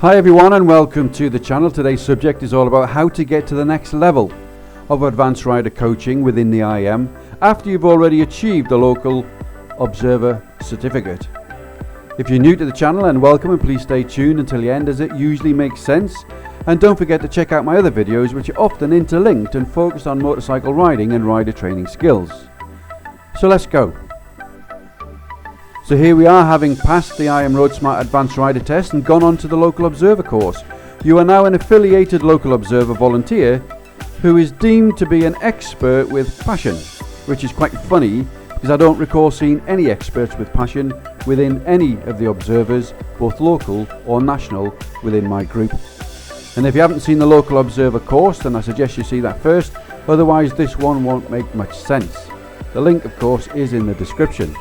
Hi everyone and welcome to the channel. Today's subject is all about how to get to the next level of advanced rider coaching within the IAM after you've already achieved the local observer certificate. If you're new to the channel, then welcome, and please stay tuned until the end as it usually makes sense. And don't forget to check out my other videos, which are often interlinked and focused on motorcycle riding and rider training skills. So let's go. So here we are, having passed the IAM Roadsmart Advanced Rider Test and gone on to the Local Observer course. You are now an affiliated Local Observer volunteer who is deemed to be an expert with passion, which is quite funny because I don't recall seeing any experts with passion within any of the observers, both local or national, within my group. And if you haven't seen the Local Observer course, then I suggest you see that first, otherwise this one won't make much sense. The link, of course, is in the description.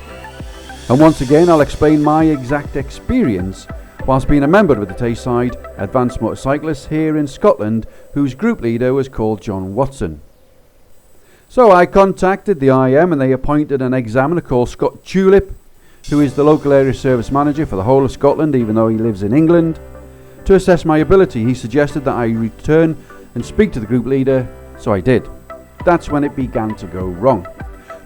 And once again, I'll explain my exact experience whilst being a member of the Tayside Advanced Motorcyclists here in Scotland, whose group leader was called John Watson. So I contacted the IAM and they appointed an examiner called Scott Tulip, who is the local area service manager for the whole of Scotland, even though he lives in England. To assess my ability, he suggested that I return and speak to the group leader, so I did. That's when it began to go wrong.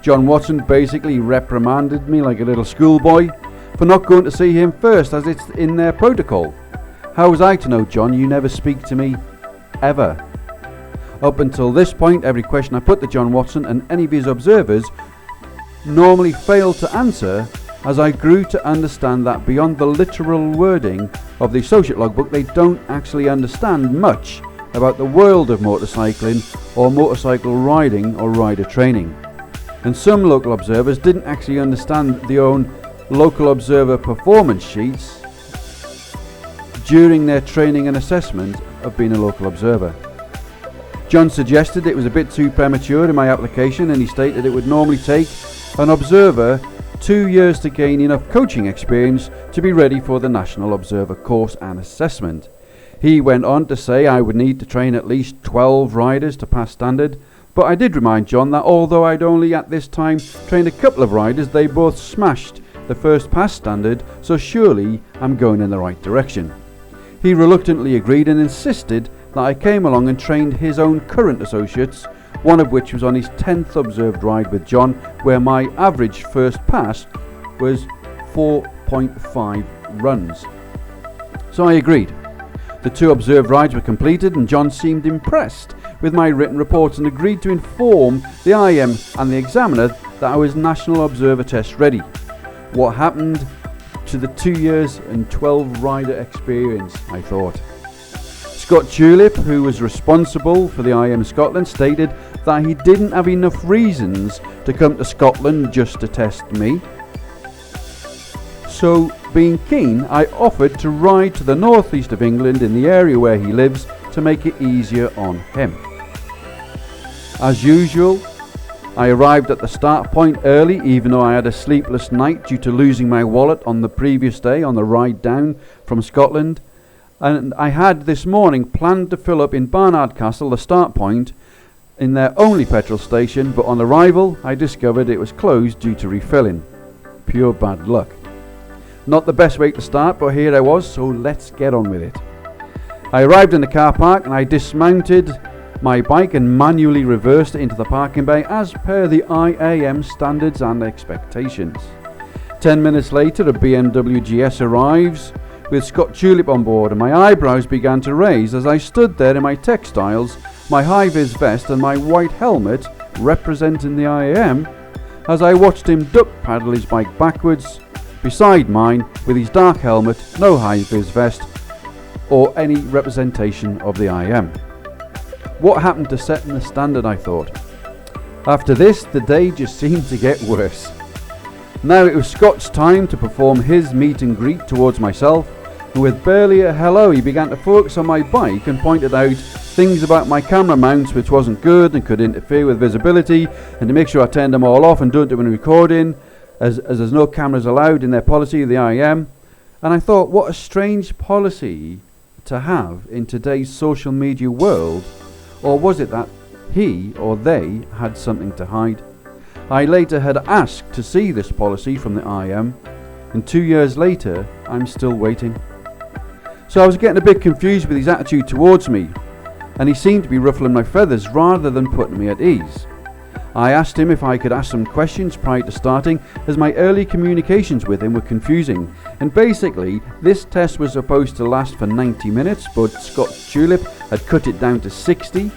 John Watson basically reprimanded me like a little schoolboy for not going to see him first, as it's in their protocol. How was I to know, John? You never speak to me, ever. Up until this point, every question I put to John Watson and any of his observers normally failed to answer, as I grew to understand that beyond the literal wording of the associate logbook, they don't actually understand much about the world of motorcycling or motorcycle riding or rider training. And some local observers didn't actually understand their own local observer performance sheets during their training and assessment of being a local observer. John suggested it was a bit too premature in my application, and he stated it would normally take an observer 2 years to gain enough coaching experience to be ready for the National Observer course and assessment. He went on to say I would need to train at least 12 riders to pass standard, but I did remind John that although I'd only at this time trained a couple of riders, they both smashed the first pass standard, so surely I'm going in the right direction. He reluctantly agreed and insisted that I came along and trained his own current associates, one of which was on his 10th observed ride with John, where my average first pass was 4.5 runs. So I agreed. The 2 observed rides were completed and John seemed impressed with my written reports and agreed to inform the IAM and the examiner that I was National Observer Test ready. What happened to the 2 years and 12 rider experience, I thought. Scott Tulip, who was responsible for the IAM Scotland, stated that he didn't have enough reasons to come to Scotland just to test me. So, being keen, I offered to ride to the northeast of England in the area where he lives to make it easier on him. As usual, I arrived at the start point early, even though I had a sleepless night due to losing my wallet on the previous day on the ride down from Scotland. And I had this morning planned to fill up in Barnard Castle, the start point, in their only petrol station, but on arrival I discovered it was closed due to refilling. Pure bad luck. Not the best way to start, but here I was, so let's get on with it. I arrived in the car park and I dismounted my bike and manually reversed it into the parking bay as per the IAM standards and expectations. 10 minutes later, a BMW GS arrives with Scott Tulip on board, and my eyebrows began to raise as I stood there in my textiles, my high-vis vest and my white helmet representing the IAM, as I watched him duck paddle his bike backwards beside mine with his dark helmet, no high-vis vest or any representation of the IAM. What happened to setting the standard, I thought. After this, the day just seemed to get worse. Now it was Scott's time to perform his meet and greet towards myself, and with barely a hello he began to focus on my bike and pointed out things about my camera mounts which wasn't good and could interfere with visibility, and to make sure I turned them all off and don't do it when recording, as there's no cameras allowed in their policy of the IAM. And I thought, what a strange policy to have in today's social media world. Or was it that he or they had something to hide? I later had asked to see this policy from the IAM, and 2 years later I'm still waiting. So I was getting a bit confused with his attitude towards me, and he seemed to be ruffling my feathers rather than putting me at ease. I asked him if I could ask some questions prior to starting, as my early communications with him were confusing, and basically this test was supposed to last for 90 minutes, but Scott Tulip had cut it down to 60,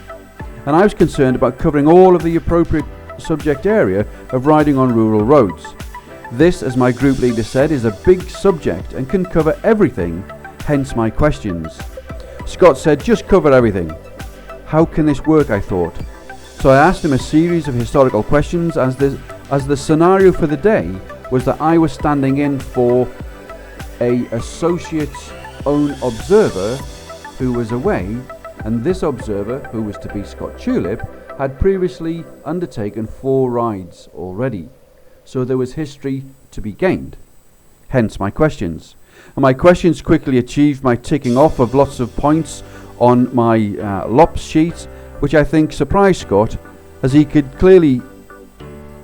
and I was concerned about covering all of the appropriate subject area of riding on rural roads. This, as my group leader said, is a big subject and can cover everything, hence my questions. Scott said, just cover everything. How can this work, I thought. So I asked him a series of historical questions as the scenario for the day was that I was standing in for a associate's own observer who was away, and this observer, who was to be Scott Tulip, had previously undertaken 4 rides already. So there was history to be gained. Hence my questions. And my questions quickly achieved my ticking off of lots of points on my LOPS sheet, which I think surprised Scott, as he could clearly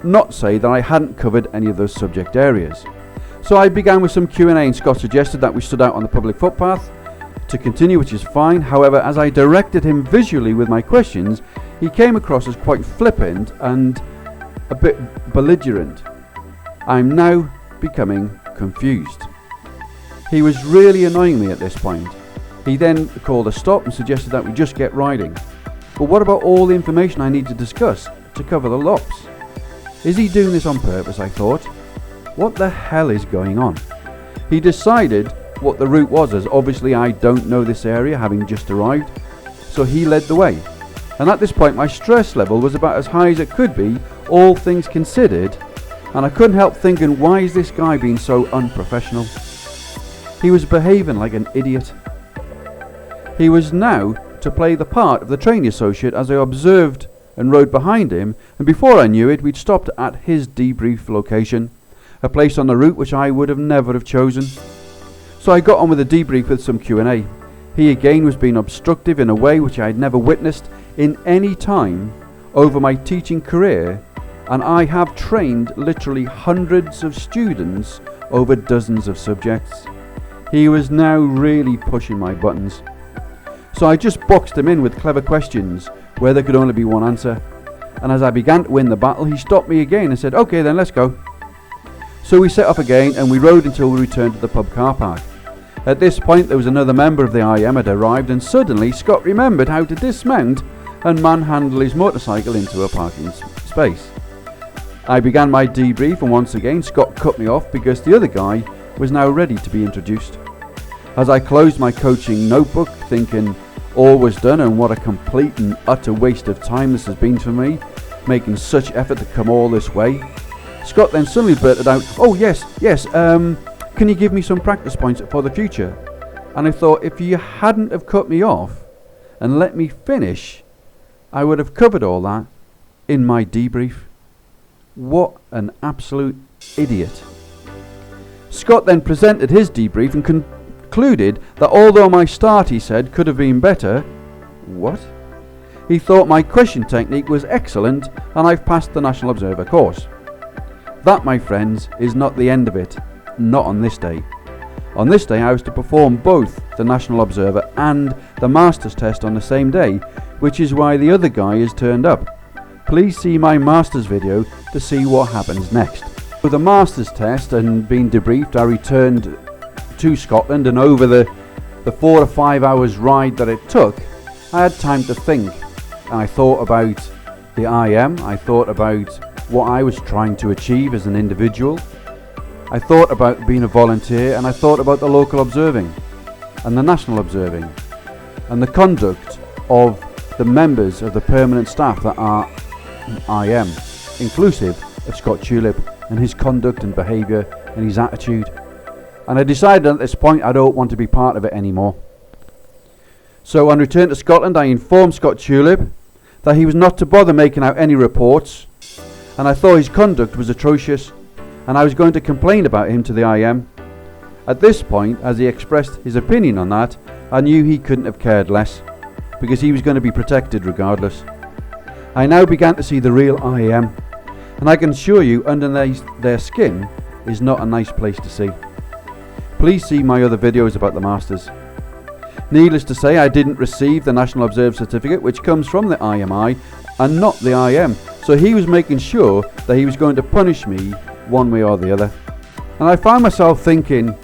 not say that I hadn't covered any of those subject areas. So I began with some Q&A, and Scott suggested that we stood out on the public footpath to continue, which is fine. However, as I directed him visually with my questions, he came across as quite flippant and a bit belligerent. I'm now becoming confused. He was really annoying me at this point. He then called a stop and suggested that we just get riding. But what about all the information I need to discuss to cover the LOPS? Is he doing this on purpose, I thought? What the hell is going on? He decided what the route was, as obviously I don't know this area, having just arrived, so he led the way. And at this point my stress level was about as high as it could be, all things considered, and I couldn't help thinking, why is this guy being so unprofessional? He was behaving like an idiot. He was now to play the part of the training associate as I observed and rode behind him, and before I knew it we'd stopped at his debrief location, a place on the route which I would have never have chosen. So I got on with the debrief with some Q&A. He again was being obstructive in a way which I had never witnessed in any time over my teaching career, and I have trained literally hundreds of students over dozens of subjects. He was now really pushing my buttons. So I just boxed him in with clever questions where there could only be one answer. And as I began to win the battle, he stopped me again and said, okay then, let's go. So we set off again and we rode until we returned to the pub car park. At this point there was another member of the IAM had arrived, and suddenly Scott remembered how to dismount and manhandle his motorcycle into a parking space. I began my debrief, and once again Scott cut me off because the other guy was now ready to be introduced. As I closed my coaching notebook, thinking all was done and what a complete and utter waste of time this has been for me, making such effort to come all this way, Scott then suddenly blurted out, oh yes, can you give me some practice points for the future? And I thought, if you hadn't have cut me off and let me finish, I would have covered all that in my debrief. What an absolute idiot. Scott then presented his debrief and concluded that although my start, he said, could have been better, what? He thought my question technique was excellent and I've passed the National Observer course. That, my friends, is not the end of it. Not on this day. On this day I was to perform both the National Observer and the Masters test on the same day, which is why the other guy has turned up. Please see my Masters video to see what happens next. With the Masters test and being debriefed, I returned to Scotland, and over the 4 to 5 hours ride that it took, I had time to think. And I thought about the IAM, I thought about what I was trying to achieve as an individual, I thought about being a volunteer, and I thought about the local observing and the national observing and the conduct of the members of the permanent staff that are IAM, inclusive of Scott Tulip and his conduct and behaviour and his attitude. And I decided at this point I don't want to be part of it anymore. So on return to Scotland, I informed Scott Tulip that he was not to bother making out any reports, and I thought his conduct was atrocious, and I was going to complain about him to the IAM. At this point, as he expressed his opinion on that, I knew he couldn't have cared less, because he was going to be protected regardless. I now began to see the real IAM, and I can assure you underneath their skin is not a nice place to see. Please see my other videos about the Masters. Needless to say, I didn't receive the National Observer Certificate, which comes from the IMI and not the IAM. So he was making sure that he was going to punish me one way or the other. And I found myself thinking,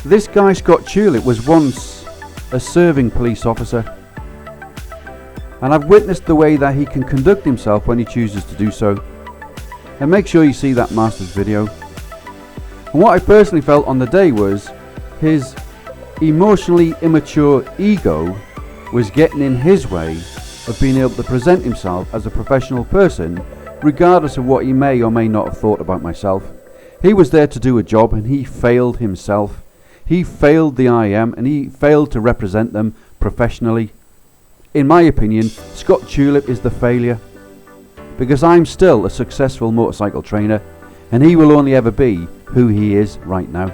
this guy Scott Tulip was once a serving police officer. And I've witnessed the way that he can conduct himself when he chooses to do so. And make sure you see that Masters video. And what I personally felt on the day was his emotionally immature ego was getting in his way of being able to present himself as a professional person, regardless of what he may or may not have thought about myself. He was there to do a job and he failed himself. He failed the IAM and he failed to represent them professionally. In my opinion, Scott Tulip is the failure, because I'm still a successful motorcycle trainer and he will only ever be who he is right now.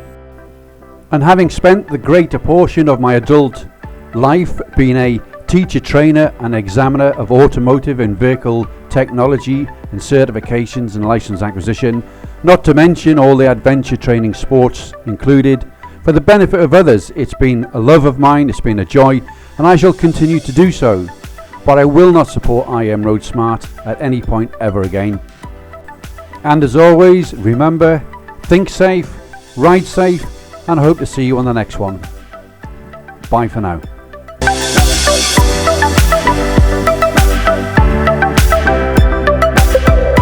And having spent the greater portion of my adult life being a teacher, trainer and examiner of automotive and vehicle technology and certifications and license acquisition, not to mention all the adventure training sports included, for the benefit of others, it's been a love of mine, it's been a joy, and I shall continue to do so. But I will not support IAM Roadsmart at any point ever again. And as always, remember, think safe, ride safe, and I hope to see you on the next one. Bye for now.